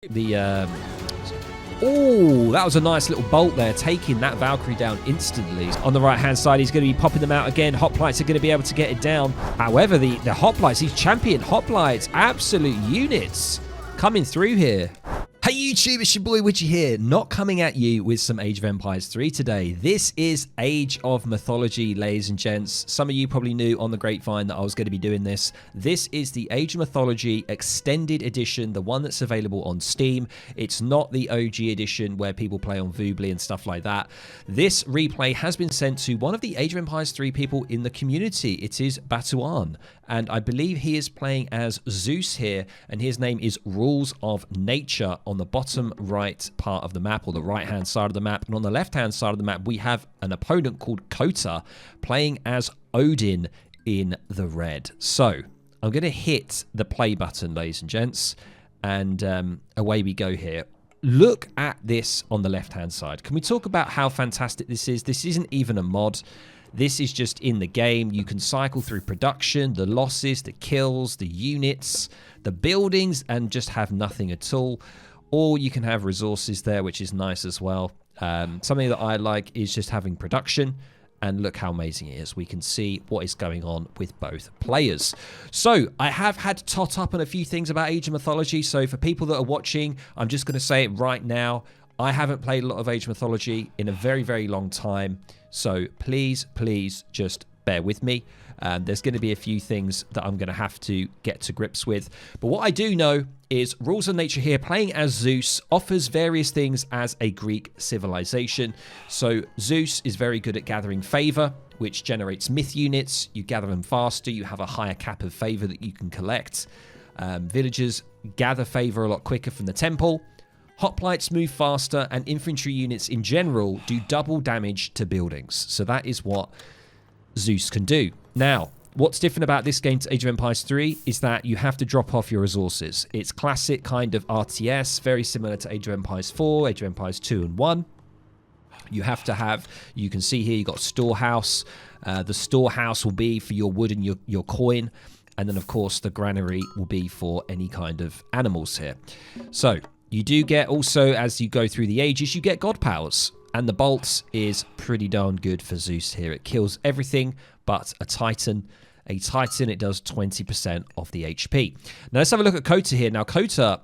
Oh, that was a nice little bolt there, taking that Valkyrie down instantly. On the right-hand side, he's going to be popping them out again. Hoplites are going to be able to get it down. However, the Hoplites, these champion Hoplites, absolute units coming through here. Hey YouTube, it's your boy Witchy here, not coming at you with some Age of Empires 3 today. This is Age of Mythology, ladies and gents. Some of you probably knew on the grapevine that I was going to be doing this. This is the Age of Mythology Extended Edition, the one that's available on Steam. It's not the OG edition where people play on Voobly and stuff like that. This replay has been sent to one of the Age of Empires 3 people in the community. It is Batuan, and I believe he is playing as Zeus here, and his name is Rules of Nature on the bottom right part of the map, or the right hand side of the map. And on the left hand side of the map we have an opponent called Kota playing as Odin in the red. So I'm going to hit the play button, ladies and gents, and away we go here. Look at this on the left hand side. Can we talk about how fantastic this is? This isn't even a mod. This is just in the game. You can cycle through production, the losses, the kills, the units, the buildings, and just have nothing at all. Or you can have resources there, which is nice as well. Something that I like is just having production. And look how amazing it is. We can see what is going on with both players. So I have had to tot up on a few things about Age of Mythology. So for people that are watching, I'm just going to say it right now. I haven't played a lot of Age of Mythology in a very, very long time. So please, please just bear with me. There's going to be a few things that I'm going to have to get to grips with. But what I do know is Rules of Nature here, playing as Zeus, offers various things as a Greek civilization. So Zeus is very good at gathering favor, which generates myth units. You gather them faster. You have a higher cap of favor that you can collect. Villagers gather favor a lot quicker from the temple. Hoplites move faster, and infantry units in general do double damage to buildings. So that is what Zeus can do. Now, what's different about this game to Age of Empires 3 is that you have to drop off your resources. It's classic kind of RTS, very similar to Age of Empires 4, Age of Empires 2 and 1. You have to have, you can see here, you've got storehouse. The storehouse will be for your wood and your coin. And then, of course, the granary will be for any kind of animals here. So you do get also, as you go through the ages, you get god powers. And the bolts is pretty darn good for Zeus here. It kills everything but a Titan. A Titan, it does 20% of the HP. Now, let's have a look at Kota here. Now, Kota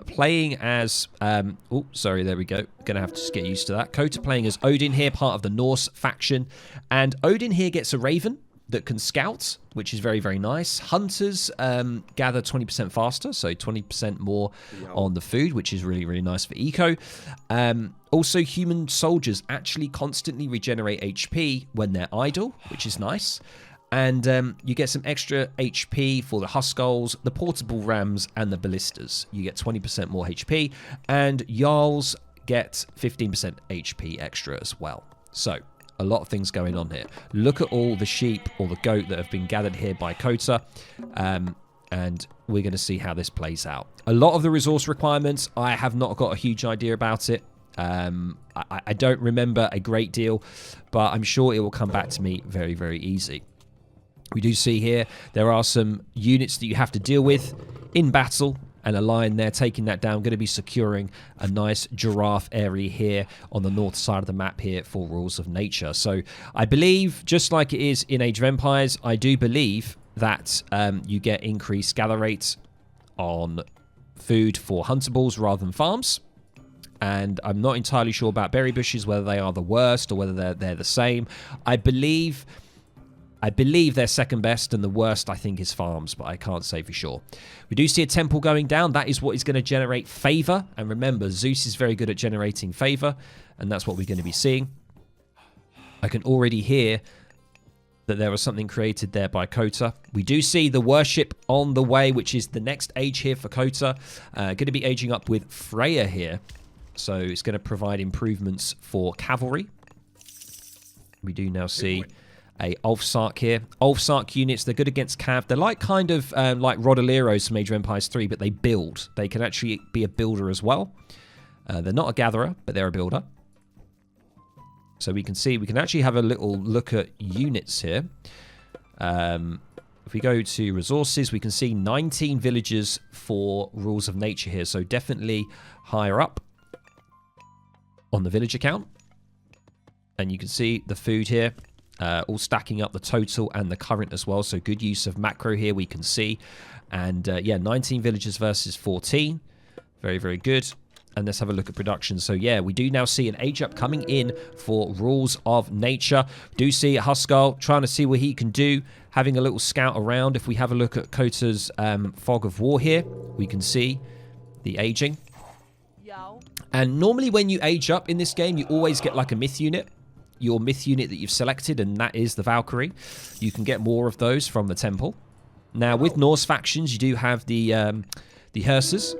playing as... oh, sorry, there we go. Going to have to just get used to that. Kota playing as Odin here, part of the Norse faction. And Odin here gets a raven that can scout, which is very, very nice. Hunters gather 20% faster, so 20% more on the food, which is really, really nice for eco. Also, human soldiers actually constantly regenerate HP when they're idle, which is nice. And you get some extra HP for the Huskarls, the portable rams, and the ballistas. You get 20% more HP, and Jarls get 15% HP extra as well. So a lot of things going on here. Look at all the sheep or the goat that have been gathered here by Kota. And we're going to see how this plays out. A lot of the resource requirements, I have not got a huge idea about it. I don't remember a great deal, but I'm sure it will come back to me very, very easy. We do see here there are some units that you have to deal with in battle. And a lion there taking that down, going to be securing a nice giraffe area here on the north side of the map here for Rules of Nature. So I believe, just like it is in Age of Empires, I do believe that you get increased gather rates on food for huntables rather than farms. And I'm not entirely sure about berry bushes, whether they are the worst or whether they're the same. I believe they're second best, and the worst, I think, is farms, but I can't say for sure. We do see a temple going down. That is what is going to generate favor. And remember, Zeus is very good at generating favor, and that's what we're going to be seeing. I can already hear that there was something created there by Kota. We do see the worship on the way, which is the next age here for Kota. Going to be aging up with Freya here. So it's going to provide improvements for cavalry. We do now see a Ulfsark here. Ulfsark units, they're good against cav. They're like kind of like Rodaleros from Age of Empires 3, but they build. They can actually be a builder as well. They're not a gatherer, but they're a builder. So we can see, we can actually have a little look at units here. if we go to resources, we can see 19 villagers for Rules of Nature here. So definitely higher up on the villager count. And you can see the food here, all stacking up the total and the current as well. So good use of macro here, we can see. And yeah, 19 villagers versus 14. Very, very good. And let's have a look at production. So yeah, we do now see an age up coming in for Rules of Nature. We do see Huskarl trying to see what he can do, having a little scout around. If we have a look at Kota's Fog of War here, we can see the aging. And normally when you age up in this game, you always get like a myth unit. Your myth unit that you've selected, and that is the Valkyrie. You can get more of those from the temple. Now with Norse factions, you do have the hearses.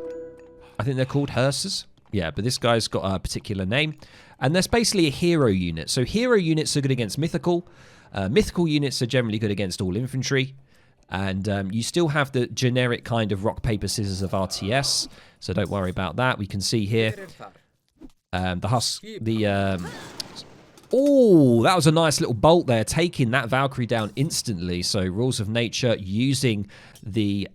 I think they're called hearses. Yeah, but this guy's got a particular name. And that's basically a hero unit. So hero units are good against mythical. Mythical units are generally good against all infantry. And you still have the generic kind of rock, paper, scissors of RTS. So don't worry about that. We can see here oh, that was a nice little bolt there, taking that Valkyrie down instantly. So Rules of Nature using the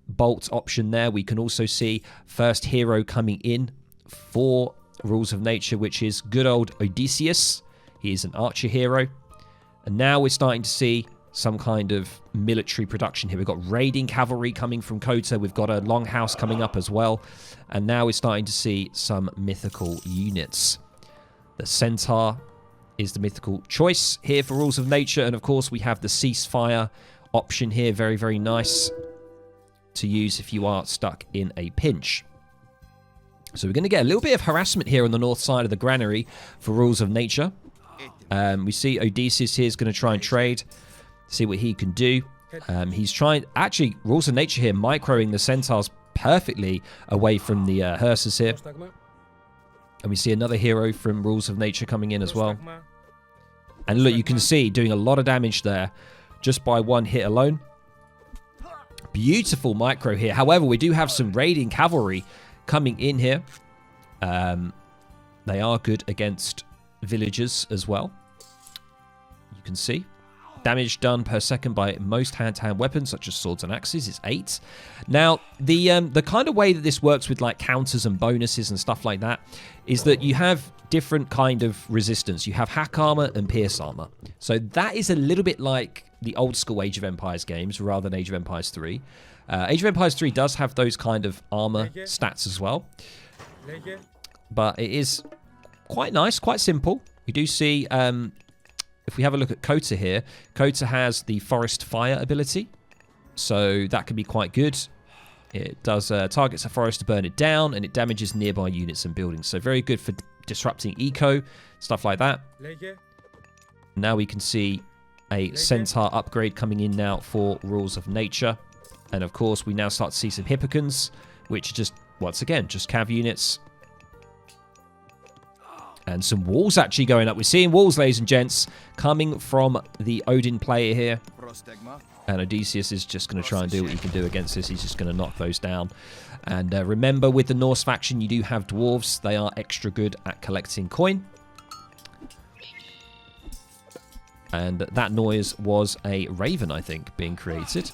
bolt option there. We can also see first hero coming in for Rules of Nature, which is good old Odysseus. He is an archer hero. And now we're starting to see some kind of military production here. We've got raiding cavalry coming from Kota. We've got a longhouse coming up as well. And now we're starting to see some mythical units. The centaur is the mythical choice here for Rules of Nature. And of course, we have the ceasefire option here. Very, very nice to use if you are stuck in a pinch. So we're going to get a little bit of harassment here on the north side of the granary for Rules of Nature. We see Odysseus here is going to try and trade, see what he can do. He's trying, actually, Rules of Nature here, microing the centaurs perfectly away from the hearses here. And we see another hero from Rules of Nature coming in as well. And look, you can see doing a lot of damage there just by one hit alone. Beautiful micro here. However, we do have some raiding cavalry coming in here. They are good against villagers as well. You can see. Damage done per second by most hand-to-hand weapons, such as swords and axes, is 8. Now, the kind of way that this works with like counters and bonuses and stuff like that is that you have different kind of resistance. You have hack armor and pierce armor. So that is a little bit like the old school Age of Empires games rather than Age of Empires 3. Age of Empires 3 does have those kind of armor stats as well. But it is quite nice, quite simple. We do see... if we have a look at Kota here, Kota has the Forest Fire ability. So that can be quite good. It does targets a forest to burn it down, and it damages nearby units and buildings. So very good for disrupting eco, stuff like that. Now we can see a Centaur upgrade coming in now for Rules of Nature. And of course, we now start to see some Hippocans, which are just, once again, just cav units. And some walls actually going up. We're seeing walls, ladies and gents, coming from the Odin player here. And Odysseus is just going to try and do what he can do against this. He's just going to knock those down. And remember, with the Norse faction, you do have dwarves. They are extra good at collecting coin. And that noise was a raven, I think, being created.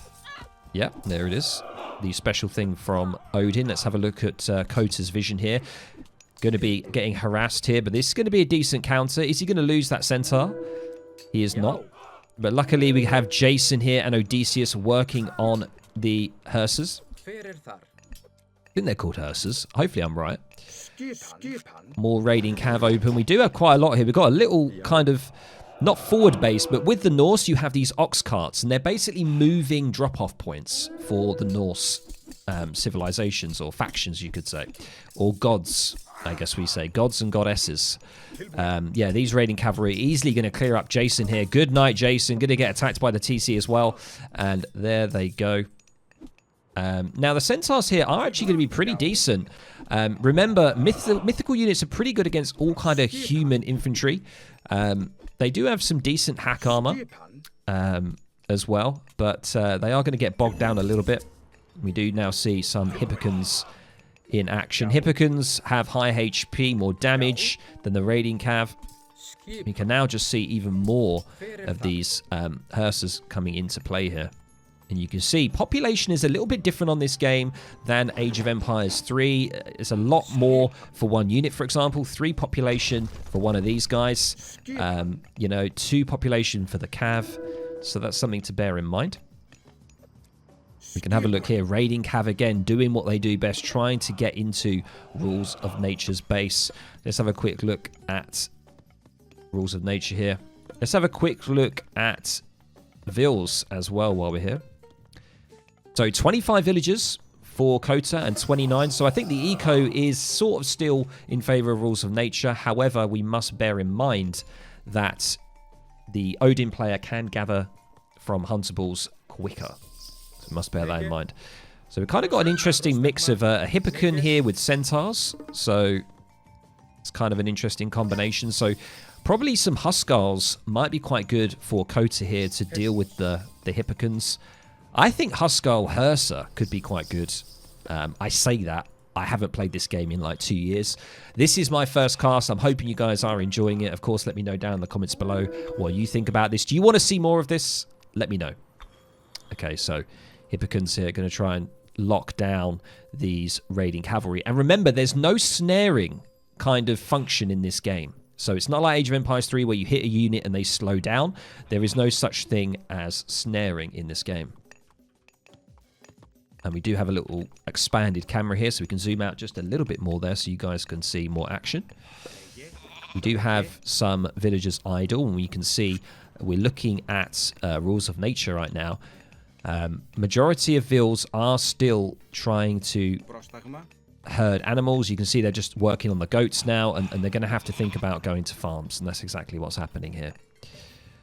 Yeah, there it is. The special thing from Odin. Let's have a look at Kota's vision here. Going to be getting harassed here, but this is going to be a decent counter. Is he going to lose that centaur? He is not. But luckily, we have Jason here and Odysseus working on the hearses. I think they're called hearses. Hopefully, I'm right. More raiding cav open. We do have quite a lot here. We've got a little kind of, not forward base, but with the Norse, you have these ox carts, and they're basically moving drop-off points for the Norse civilizations, or factions, you could say, or gods. I guess we say gods and goddesses. Yeah, these raiding cavalry easily going to clear up Jason here. Good night, Jason. Going to get attacked by the TC as well. And there they go. Now, the centaurs here are actually going to be pretty decent. Remember, mythical units are pretty good against all kind of human infantry. They do have some decent hack armor as well. But they are going to get bogged down a little bit. We do now see some Hippocans in action. Hippocans have high HP, more damage than the raiding cav. We can now just see even more of these hearses coming into play here. And you can see population is a little bit different on this game than Age of Empires 3. It's a lot more for one unit, for example. 3 population for one of these guys. You know, 2 population for the Cav. So that's something to bear in mind. We can have a look here. Raiding Cav again, doing what they do best, trying to get into Rules of Nature's base. Let's have a quick look at Rules of Nature here. Let's have a quick look at Vills as well while we're here. So 25 villagers for Kota and 29. So I think the eco is sort of still in favor of Rules of Nature. However, we must bear in mind that the Odin player can gather from huntables quicker. So we must bear that in mind. So we've kind of got an interesting mix of a Hippocon here with centaurs. So it's kind of an interesting combination. So probably some Huskarls might be quite good for Kota here to deal with the Hippocons. I think Huskarl Hersa could be quite good. I say that. I haven't played this game in like 2 years. This is my first cast. I'm hoping you guys are enjoying it. Of course, let me know down in the comments below what you think about this. Do you want to see more of this? Let me know. Okay, so Hippocons here going to try and lock down these raiding cavalry. And remember, there's no snaring kind of function in this game. So it's not like Age of Empires 3 where you hit a unit and they slow down. There is no such thing as snaring in this game. And we do have a little expanded camera here, so we can zoom out just a little bit more there so you guys can see more action. We do have some villagers idle, and we can see we're looking at Rules of Nature right now. Majority of Vills are still trying to herd animals. You can see they're just working on the goats now, and they're going to have to think about going to farms, and that's exactly what's happening here.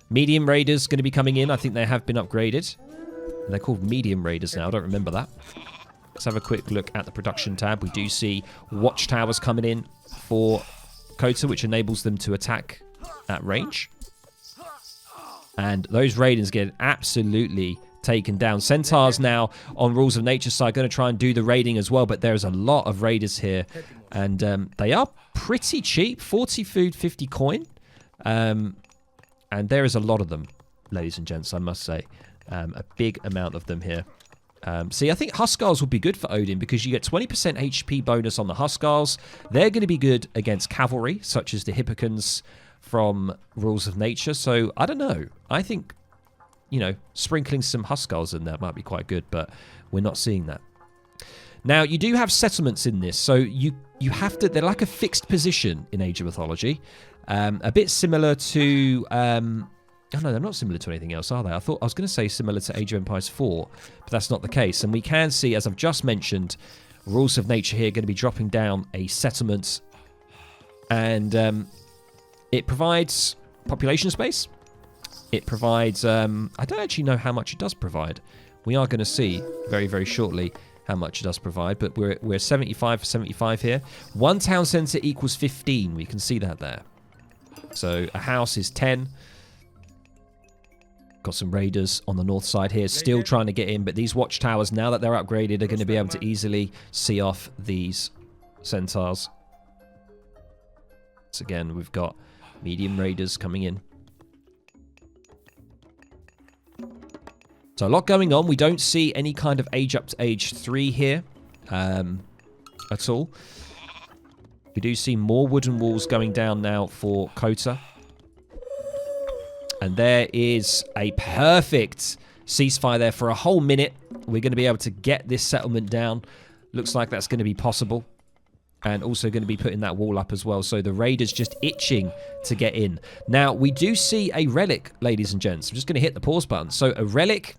Medium Raiders going to be coming in. I think they have been upgraded. They're called Medium Raiders now. I don't remember that. Let's have a quick look at the production tab. We do see watchtowers coming in for Kota, which enables them to attack at range. And those Raiders get absolutely taken down. Centaurs now on Rules of Nature side going to try and do the raiding as well, but there's a lot of Raiders here. And they are pretty cheap. 40 food, 50 coin. And there is a lot of them, ladies and gents, I must say. A big amount of them here. See, I think Huskarls would be good for Odin because you get 20% HP bonus on the Huskarls. They're going to be good against cavalry, such as the Hippocons from Rules of Nature. So, I don't know. I think, you know, sprinkling some Huskarls in there might be quite good, but we're not seeing that. Now, you do have settlements in this, so you have to... They're like a fixed position in Age of Mythology. A bit similar to... Oh, no, they're not similar to anything else, are they? I was going to say similar to Age of Empires 4, but that's not the case. And we can see, as I've just mentioned, Rules of Nature here going to be dropping down a settlement. And it provides population space. It provides... I don't actually know how much it does provide. We are going to see very, very shortly how much it does provide, but we're 75 for 75 here. One town centre equals 15. We can see that there. So a house is 10. Got some raiders on the north side here, still trying to get in, but these watchtowers, now that they're upgraded, are going to be able to easily see off these centaurs. So again, we've got medium raiders coming in. So a lot going on. We don't see any kind of age up to age 3 here at all. We do see more wooden walls going down now for Kota. And there is a perfect ceasefire there for a whole minute. We're going to be able to get this settlement down. Looks like that's going to be possible. And also going to be putting that wall up as well. So the raiders just itching to get in. Now, we do see a relic, ladies and gents. I'm just going to hit the pause button. So a relic,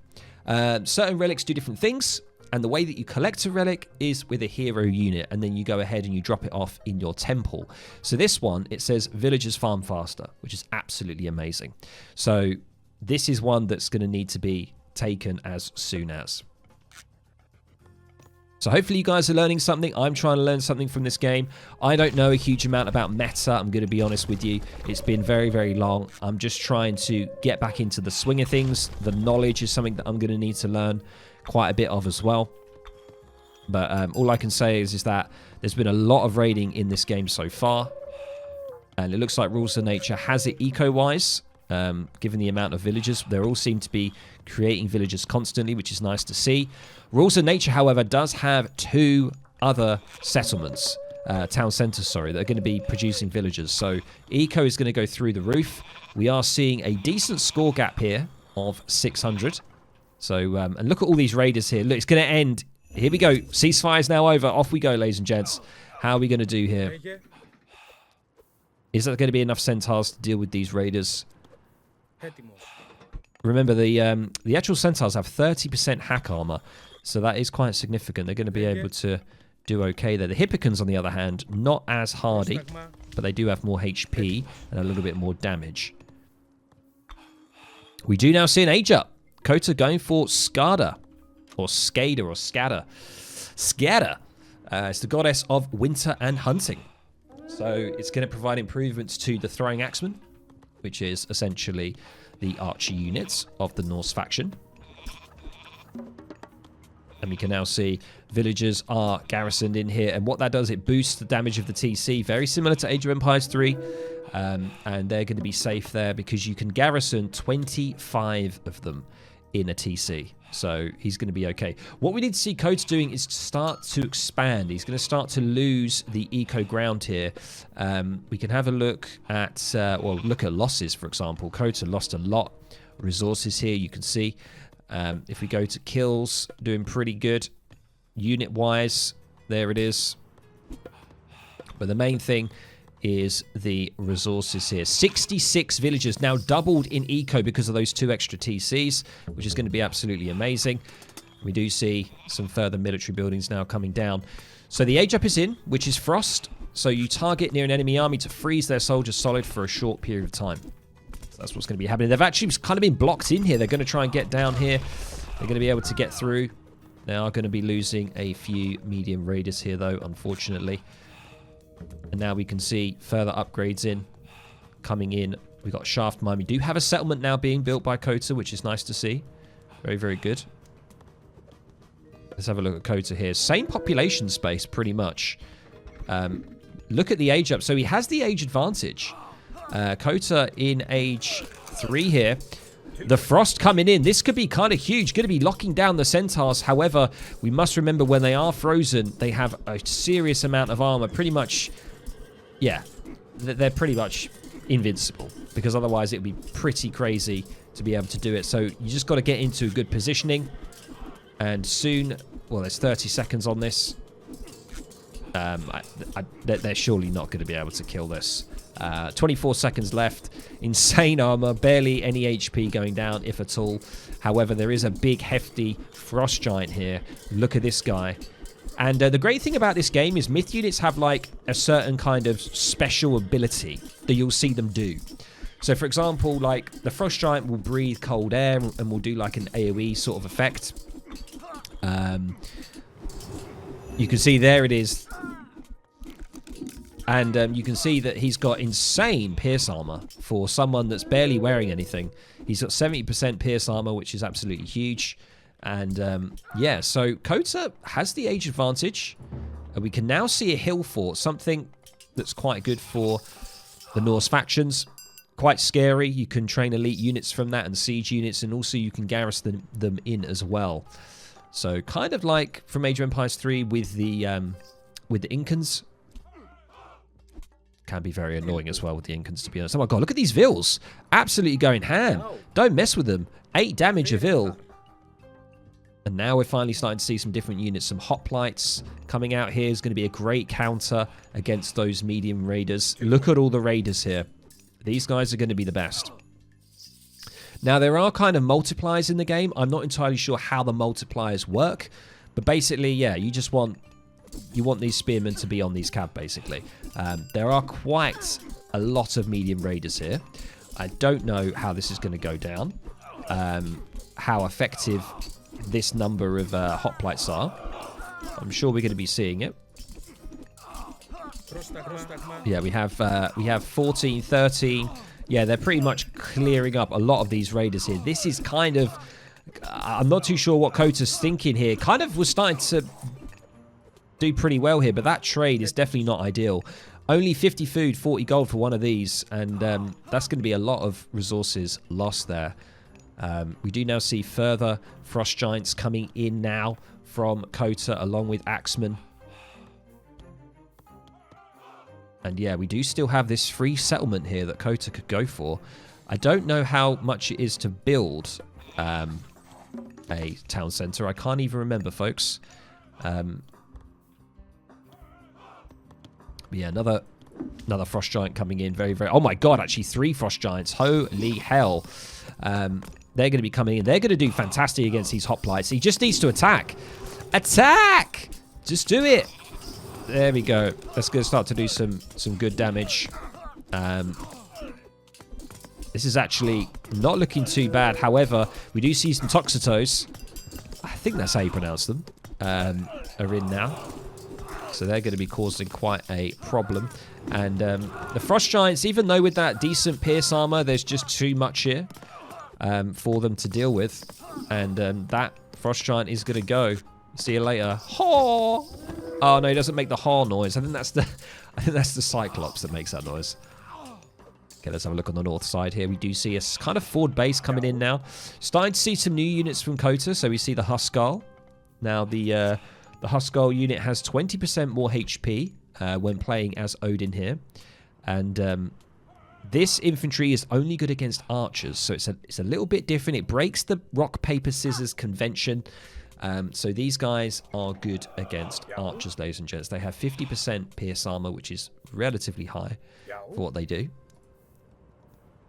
certain relics do different things. And the way that you collect a relic is with a hero unit, and then you go ahead and you drop it off in your temple. So this one, it says villagers farm faster, which is absolutely amazing. So this is one that's going to need to be taken as soon as. So hopefully you guys are learning something. I'm trying to learn something from this game. I don't know a huge amount about meta, I'm going to be honest with you. It's been very, very long. I'm just trying to get back into the swing of things. The knowledge is something that I'm going to need to learn quite a bit of as well. But all I can say is that there's been a lot of raiding in this game so far. And it looks like Rules of Nature has it eco-wise. given the amount of villagers. They all seem to be creating villagers constantly, which is nice to see. Rules of Nature, however, does have 2 other settlements, town centres, sorry, that are going to be producing villagers. So eco is going to go through the roof. We are seeing a decent score gap here of 600. So, and look at all these raiders here. Look, it's going to end. Here we go. Ceasefire's now over. Off we go, ladies and gents. How are we going to do here? Is that going to be enough centaurs to deal with these raiders? Remember, the actual centaurs have 30% hack armor, so that is quite significant. They're going to be able to do okay there. The Hippicans, on the other hand, not as hardy, but they do have more HP and a little bit more damage. We do now see an age up. Kota going for Skada, or Skada, or Skada. Skada. It's the goddess of winter and hunting. So it's going to provide improvements to the throwing axemen, which is essentially the archer units of the Norse faction. And we can now see villagers are garrisoned in here. And what that does, it boosts the damage of the TC. Very similar to Age of Empires 3. And they're going to be safe there because you can garrison 25 of them in a TC. So he's going to be okay. What we need to see Kota doing is to start to expand. He's going to start to lose the eco ground here. We can have a look at, well, look at losses, for example. Kota lost a lot. Resources here, you can see. If we go to kills, doing pretty good. Unit-wise, there it is. But the main thing is the resources here. 66 villagers now doubled in eco because of those 2 extra TCs, which is going to be absolutely amazing. We do see some further military buildings now coming down. So the age up is in, which is frost. So you target near an enemy army to freeze their soldiers solid for a short period of time. So that's what's going to be happening. They've actually kind of been blocked in here. They're going to try and get down here. They're going to be able to get through. They are going to be losing a few medium raiders here, though, unfortunately. And now we can see further upgrades coming in. We've got shaft mine. We do have a settlement now being built by Kota, which is nice to see. Very, very good. Let's have a look at Kota here. Same population space, pretty much. Look at the age up. So he has the age advantage. Kota in age 3 here. The frost coming in. This could be kind of huge. Going to be locking down the centaurs. However, we must remember when they are frozen, they have a serious amount of armor. Pretty much, yeah, they're pretty much invincible. Because otherwise it would be pretty crazy to be able to do it. So you just got to get into good positioning. And soon, well, there's 30 seconds on this. They're surely not going to be able to kill this. 24 seconds left. Insane armor, barely any HP going down, if at all. However, there is a big, hefty frost giant here. Look at this guy. And the great thing about this game is myth units have like a certain kind of special ability that you'll see them do. So, for example, like the frost giant will breathe cold air and will do like an AOE sort of effect. You can see there it is. And you can see that he's got insane pierce armor for someone that's barely wearing anything. He's got 70% pierce armor, which is absolutely huge. And yeah, so Kota has the age advantage. And we can now see a hill fort, something that's quite good for the Norse factions. Quite scary. You can train elite units from that and siege units, and also you can garrison them in as well. So kind of like from Age of Empires 3 with the Incans. Can be very annoying as well with the Incans, to be honest. Oh my god, look at these Vills. Absolutely going ham. Don't mess with them. 8 damage a Vill. And now we're finally starting to see some different units. Some hoplites coming out here is going to be a great counter against those medium raiders. Look at all the raiders here. These guys are going to be the best. Now, there are kind of multipliers in the game. I'm not entirely sure how the multipliers work. But basically, yeah, you want these spearmen to be on these cab, basically. There are quite a lot of medium raiders here. I don't know how this is going to go down. How effective this number of hoplites are. I'm sure we're going to be seeing it. Yeah, we have 14, 13. Yeah, they're pretty much clearing up a lot of these raiders here. This is kind of... I'm not too sure what Kota's thinking here. Kind of was starting to do pretty well here, but that trade is definitely not ideal. Only 50 food, 40 gold for one of these, and that's going to be a lot of resources lost there. We do now see further Frost Giants coming in now from Kota along with Axemen. And yeah, we do still have this free settlement here that Kota could go for. I don't know how much it is to build a town centre. I can't even remember, folks. Yeah, another Frost Giant coming in. Very, very... Oh my god, actually 3 Frost Giants. Holy hell. They're going to be coming in. They're going to do fantastic against these hoplites. He just needs to attack. Attack! Just do it. There we go. That's going to start to do some good damage. This is actually not looking too bad. However, we do see some Toxotos. I think that's how you pronounce them. Are in now. So they're going to be causing quite a problem. And the Frost Giants, even though with that decent Pierce armor, there's just too much here for them to deal with. And that Frost Giant is going to go. See you later. Haw! Oh no, he doesn't make the haw noise. I think that's the Cyclops that makes that noise. Okay, let's have a look on the north side here. We do see a kind of forward base coming in now. Starting to see some new units from Kota. So we see the Huskal. Now the Huskal unit has 20% more HP when playing as Odin here. And this infantry is only good against archers. So it's a little bit different. It breaks the rock, paper, scissors convention. So these guys are good against archers, ladies and gents. They have 50% pierce armor, which is relatively high for what they do.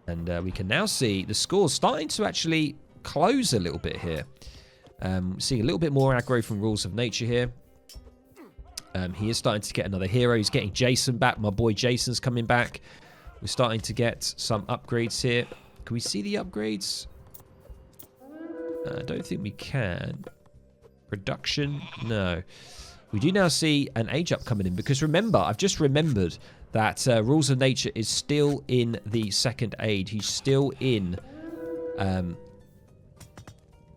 And we can now see the scores starting to actually close a little bit here. Seeing a little bit more aggro from Rules of Nature here. He is starting to get another hero. He's getting Jason back. My boy Jason's coming back. We're starting to get some upgrades here. Can we see the upgrades? I don't think we can. Production? No. We do now see an age up coming in. Because remember, I've just remembered that Rules of Nature is still in the second age. He's still in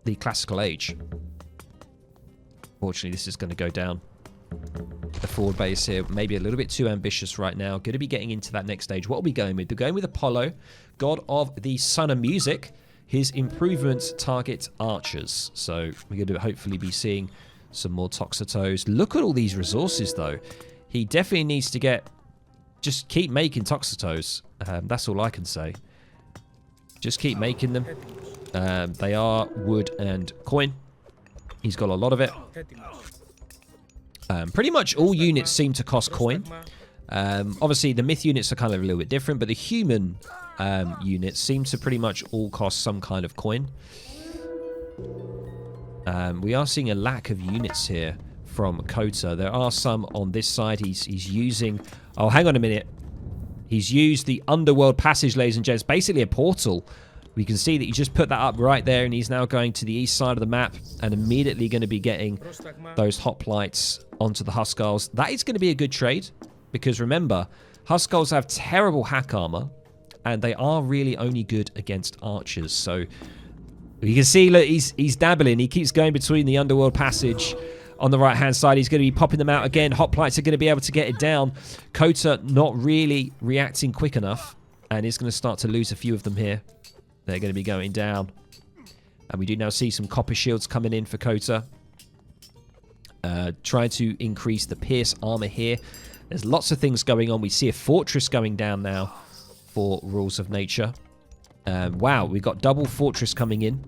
the classical age. Fortunately, this is going to go down. The forward base here, maybe a little bit too ambitious right now. Going to be getting into that next stage. What are we going with? We're going with Apollo, god of the sun and music. His improvements target archers. So we're going to hopefully be seeing some more Toxotos. Look at all these resources, though. He definitely needs to get... Just keep making Toxotos. That's all I can say. Just keep making them. They are wood and coin. He's got a lot of it. Pretty much all units seem to cost coin. Obviously, the myth units are kind of a little bit different, but the human units seem to pretty much all cost some kind of coin. We are seeing a lack of units here from Kota. There are some on this side. He's using... Oh, hang on a minute. He's used the Underworld passage, ladies and gents. Basically a portal. We can see that he just put that up right there, and he's now going to the east side of the map and immediately going to be getting those hoplites onto the Huskals. That is going to be a good trade because remember, Huskals have terrible hack armor and they are really only good against archers. So you can see, look, he's dabbling. He keeps going between the Underworld passage on the right-hand side. He's going to be popping them out again. Hoplites are going to be able to get it down. Kota not really reacting quick enough, and he's going to start to lose a few of them here. They're going to be going down. And we do now see some copper shields coming in for Kota. Trying to increase the pierce armor here. There's lots of things going on. We see a fortress going down now for Rules of Nature. Wow, we've got double fortress coming in.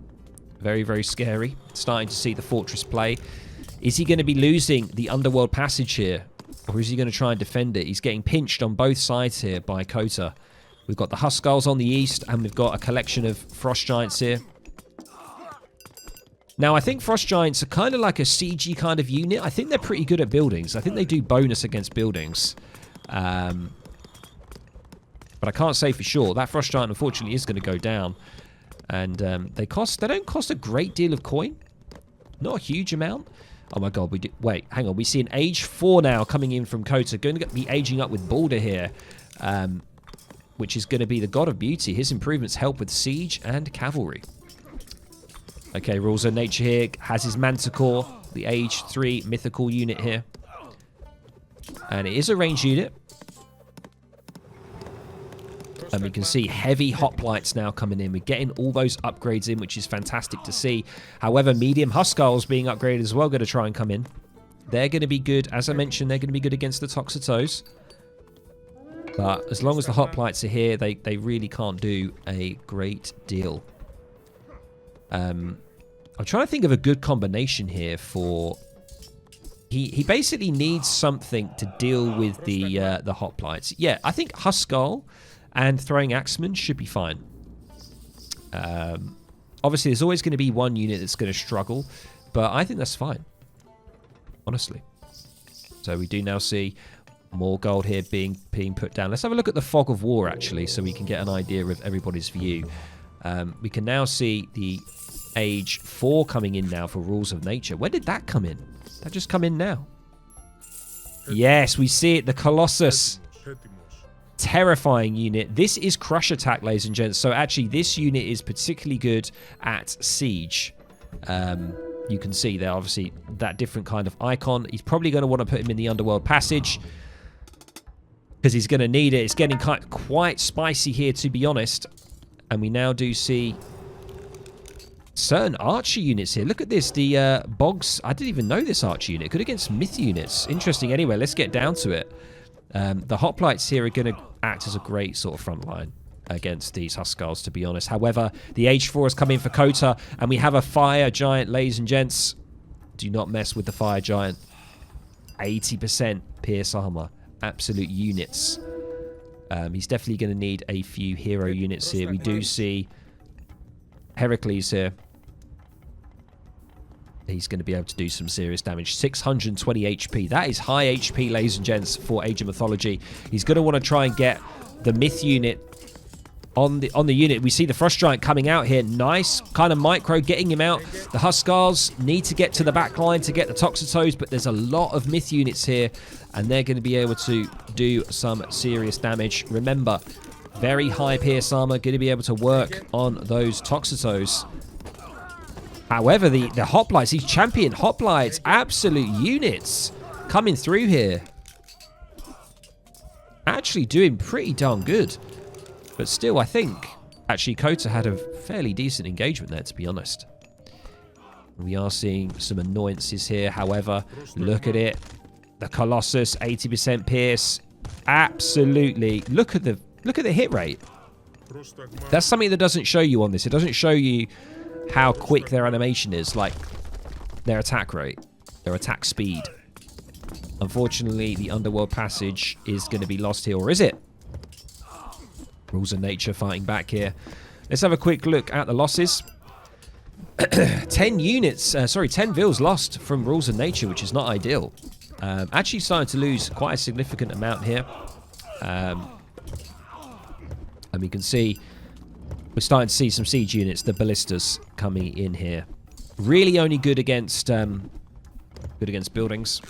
Very, very scary. Starting to see the fortress play. Is he going to be losing the Underworld passage here? Or is he going to try and defend it? He's getting pinched on both sides here by Kota. We've got the Huskals on the east, and we've got a collection of Frost Giants here. Now, I think Frost Giants are kind of like a siegey kind of unit. I think they're pretty good at buildings. I think they do bonus against buildings. But I can't say for sure. That Frost Giant, unfortunately, is going to go down. And they don't cost a great deal of coin. Not a huge amount. Oh my god, wait, hang on. We see an age 4 now coming in from Kota. Going to be aging up with Balder here. Which is going to be the God of Beauty. His improvements help with siege and cavalry. Okay, Rules of Nature here has his Manticore, the Age 3 mythical unit here. And it is a ranged unit. And we can see heavy hoplites now coming in. We're getting all those upgrades in, which is fantastic to see. However, medium Huskarls being upgraded as well, going to try and come in. They're going to be good. As I mentioned, they're going to be good against the Toxotos. But as long as the hoplites are here, they really can't do a great deal. I'm trying to think of a good combination here for... He basically needs something to deal with the hoplites. Yeah, I think Huskarl and throwing Axeman should be fine. Obviously, there's always going to be one unit that's going to struggle, but I think that's fine, honestly. So we do now see more gold here being put down. Let's have a look at the Fog of War, actually, so we can get an idea of everybody's view. We can now see the Age 4 coming in now for Rules of Nature. When did that come in? That just come in now. Yes, we see it, the Colossus. Terrifying unit. This is Crush Attack, ladies and gents. So actually, this unit is particularly good at Siege. You can see there, obviously, that different kind of icon. He's probably going to want to put him in the Underworld Passage because he's going to need it. It's getting quite spicy here, to be honest. And we now do see certain archer units here. Look at this. The Bogs. I didn't even know this archer unit. Good against myth units. Interesting. Anyway, let's get down to it. The hoplites here are going to act as a great sort of front line against these Huskarls, to be honest. However, the Age 4 has come in for Kota, and we have a Fire Giant, ladies and gents. Do not mess with the Fire Giant. 80% Pierce Armor. Absolute units. He's definitely going to need a few hero units here. We do see Heracles here. He's going to be able to do some serious damage. 620 HP. That is high HP, ladies and gents, for Age of Mythology. He's going to want to try and get the Myth unit on the unit. We see the Frost Giant coming out here. Nice kind of micro, getting him out. The Huskarls need to get to the back line to get the Toxotos, but there's a lot of Myth units here, and they're going to be able to do some serious damage. Remember, very high Pierce Armor, going to be able to work on those Toxotos. However, the hoplites, these champion hoplites, absolute units coming through here. Actually doing pretty darn good. But still, I think, actually, Kota had a fairly decent engagement there, to be honest. We are seeing some annoyances here. However, look at it. The Colossus, 80% pierce. Absolutely. Look at the hit rate. That's something that doesn't show you on this. It doesn't show you how quick their animation is, like their attack rate, their attack speed. Unfortunately, the Underworld Passage is going to be lost here, or is it? Rules of Nature fighting back here. Let's have a quick look at the losses. 10 vills lost from Rules of Nature, which is not ideal. Actually starting to lose quite a significant amount here. And we can see we're starting to see some siege units, the ballistas, coming in here. Really only good against buildings.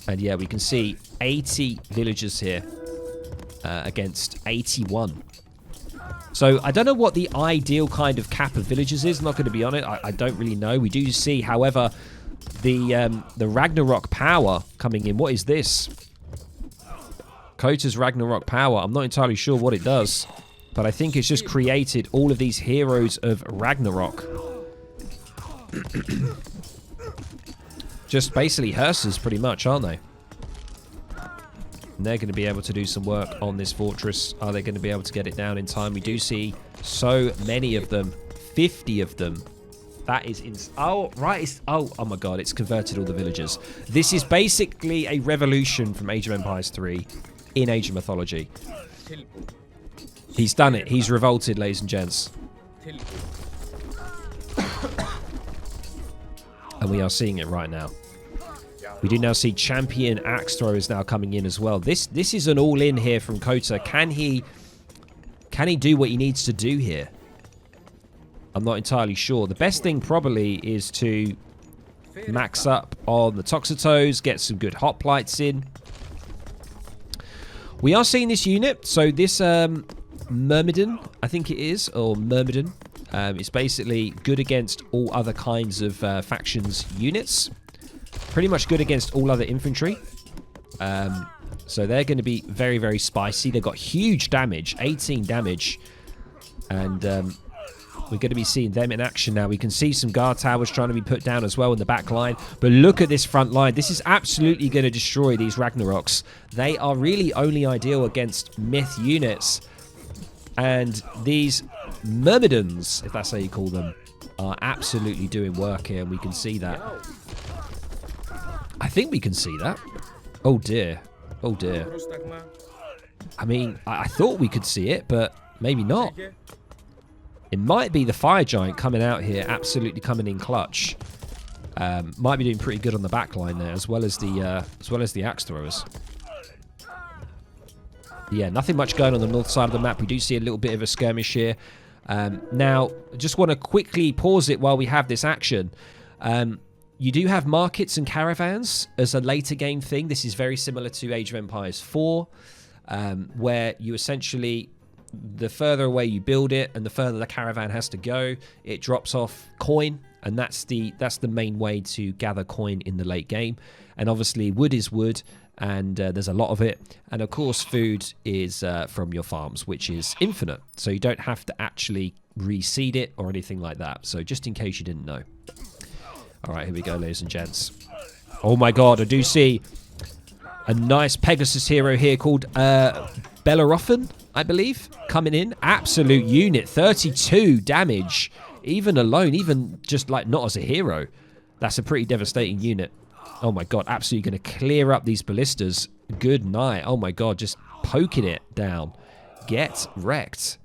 And yeah, we can see 80 villagers here against 81. So I don't know what the ideal kind of cap of villagers is. I'm not going to be on it. I don't really know. We do see, however, the Ragnarok power coming in. What is this? Kota's Ragnarok power. I'm not entirely sure what it does, but I think it's just created all of these heroes of Ragnarok. Just basically hearses, pretty much, aren't they? And they're going to be able to do some work on this fortress. Are they going to be able to get it down in time? We do see so many of them. 50 of them. That is... oh, right. Oh my god. It's converted all the villagers. This is basically a revolution from Age of Empires 3 in Age of Mythology. He's done it. He's revolted, ladies and gents. And we are seeing it right now. We do now see champion axe throwers now coming in as well. This is an all-in here from Kota. Can he do what he needs to do here? I'm not entirely sure. The best thing probably is to max up on the Toxotos, get some good hoplites in. We are seeing this unit. So this Myrmidon, I think it is, or Myrmidon. It's basically good against all other kinds of factions units. pretty much good against all other infantry. So they're going to be very, very spicy. They've got huge damage, 18 damage. And we're going to be seeing them in action now. We can see some guard towers trying to be put down as well in the back line. But look at this front line. This is absolutely going to destroy these Ragnaroks. They are really only ideal against myth units. And these Myrmidons, if that's how you call them, are absolutely doing work here. And we can see that. I think we can see that. Oh, dear. Oh, dear. I mean, I thought we could see it, but maybe not. It might be the Fire Giant coming out here, absolutely coming in clutch. Might be doing pretty good on the back line there, as well as the axe throwers. Yeah, nothing much going on the north side of the map. We do see a little bit of a skirmish here. Now, just want to quickly pause it while we have this action. You do have markets and caravans as a later game thing. This is very similar to Age of Empires 4, where you essentially, the further away you build it and the further the caravan has to go, it drops off coin, and that's the main way to gather coin in the late game. And obviously wood is wood, and there's a lot of it. And of course food is from your farms, which is infinite, so you don't have to actually reseed it or anything like that. So just in case you didn't know. All right, here we go, ladies and gents. Oh my god, I do see a nice Pegasus hero here called Bellerophon, I believe, coming in. Absolute unit, 32 damage. Even alone, even just like not as a hero. That's a pretty devastating unit. Oh my god, absolutely going to clear up these ballistas. Good night. Oh my god, just poking it down. Get wrecked.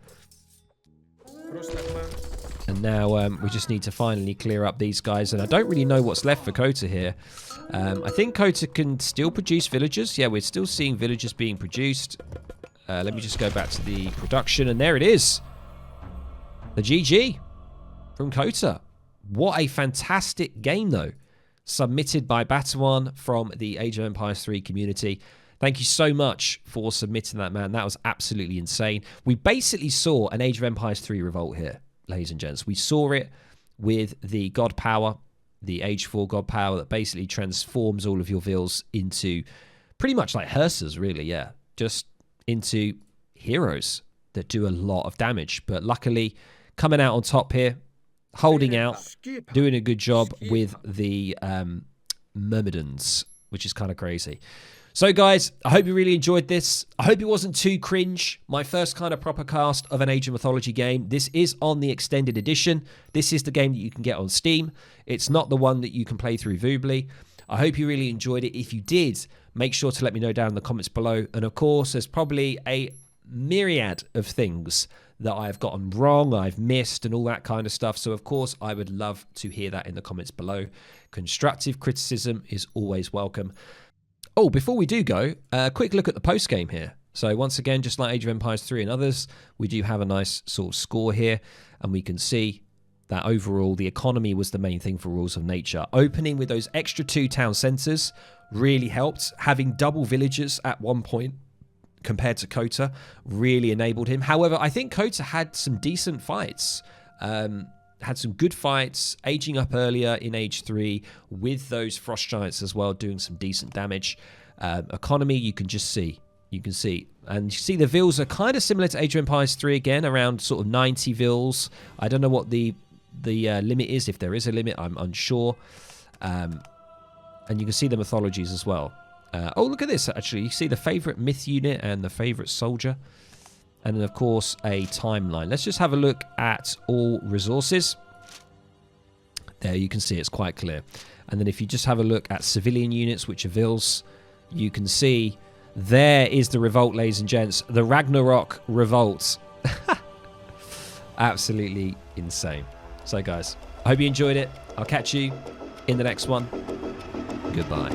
And now we just need to finally clear up these guys. And I don't really know what's left for Kota here. I think Kota can still produce villagers. Yeah, we're still seeing villagers being produced. Let me just go back to the production. And there it is. The GG from Kota. What a fantastic game, though. Submitted by Batawan from the Age of Empires 3 community. Thank you so much for submitting that, man. That was absolutely insane. We basically saw an Age of Empires 3 Revolt here, ladies and gents. We saw it with the God Power, the Age 4 God Power that basically transforms all of your vills into pretty much like hearses, really, yeah. Just into heroes that do a lot of damage. But luckily, coming out on top here, holding out, doing a good job with the Myrmidons, which is kind of crazy. So guys, I hope you really enjoyed this. I hope it wasn't too cringe. My first kind of proper cast of an Age of Mythology game. This is on the extended edition. This is the game that you can get on Steam. It's not the one that you can play through Voobly. I hope you really enjoyed it. If you did, make sure to let me know down in the comments below. And of course, there's probably a myriad of things that I've gotten wrong, I've missed, and all that kind of stuff. So of course, I would love to hear that in the comments below. Constructive criticism is always welcome. Oh, before we do go, a quick look at the post game here. So once again, just like Age of Empires 3 and others, we do have a nice sort of score here, and we can see that overall the economy was the main thing for Rules of Nature. Opening with those extra 2 town centres really helped. Having double villagers at one point compared to Kota really enabled him. However, I think Kota had some decent fights. Had some good fights, aging up earlier in Age 3 with those Frost Giants as well, doing some decent damage. Economy, you can just see. You can see. And you see the vills are kind of similar to Age of Empires 3 again, around sort of 90 vills. I don't know what the limit is. If there is a limit, I'm unsure. And you can see the mythologies as well. Oh, look at this, actually. You see the favourite myth unit and the favourite soldier. And then, of course, a timeline. Let's just have a look at all resources. There, you can see it's quite clear. And then if you just have a look at civilian units, which are vills, you can see there is the Revolt, ladies and gents. The Ragnarok Revolt. Absolutely insane. So, guys, I hope you enjoyed it. I'll catch you in the next one. Goodbye.